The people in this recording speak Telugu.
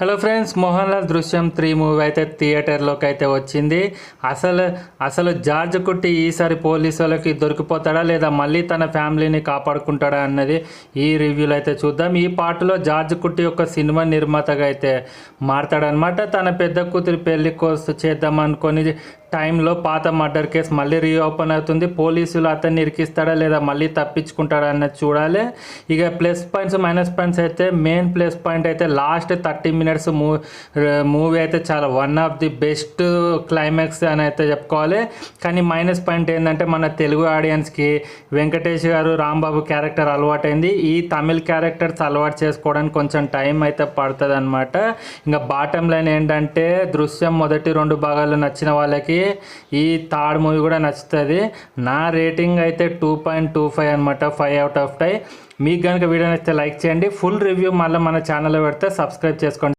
హలో ఫ్రెండ్స్, మోహన్ లాల్ దృశ్యం 3 మూవీ అయితే థియేటర్లోకి అయితే వచ్చింది. అసలు జార్జ్ కుట్టి ఈసారి పోలీసు వాళ్ళకి దొరికిపోతాడా లేదా మళ్ళీ తన ఫ్యామిలీని కాపాడుకుంటాడా అన్నది ఈ రివ్యూలో అయితే చూద్దాం. ఈ పాటలో జార్జ్ కుట్టి ఒక సినిమా నిర్మాతగా అయితే మారతాడనమాట. తన పెద్ద కూతురి పెళ్లి కోసం చేద్దాం అనుకొని టైంలో పాత మర్డర్ కేసు మళ్ళీ రీఓపెన్ అవుతుంది. పోలీసులు అతన్ని ఇరికిస్తాడా లేదా మళ్ళీ తప్పించుకుంటాడా అన్నది చూడాలి. ఇక ప్లస్ పాయింట్స్ మైనస్ పాయింట్స్ అయితే మెయిన్ ప్లస్ పాయింట్ అయితే లాస్ట్ 30 మినిట్స్ మూవీ అయితే చాలా one of the best climax అని అయితే చెప్పుకోవాలి. కానీ మైనస్ పాయింట్ ఏంటంటే మన తెలుగు ఆడియన్స్కి వెంకటేష్ గారు రాంబాబు క్యారెక్టర్ అలవాటైంది. ఈ తమిళ్ క్యారెక్టర్స్ అలవాటు చేసుకోవడానికి కొంచెం టైం అయితే పడుతుంది అనమాట. ఇంకా బాటమ్ లైన్ ఏంటంటే దృశ్యం మొదటి 2 భాగాలు నచ్చిన వాళ్ళకి ఈ థర్డ్ మూవీ కూడా నచ్చుతుంది. నా రేటింగ్ అయితే 2.25 అనమాట, 5 out of 5. మీకు కనుక వీడియో నచ్చితే లైక్ చేయండి. ఫుల్ రివ్యూ మళ్ళీ మన ఛానల్లో పెడితే సబ్స్క్రైబ్ చేసుకోండి.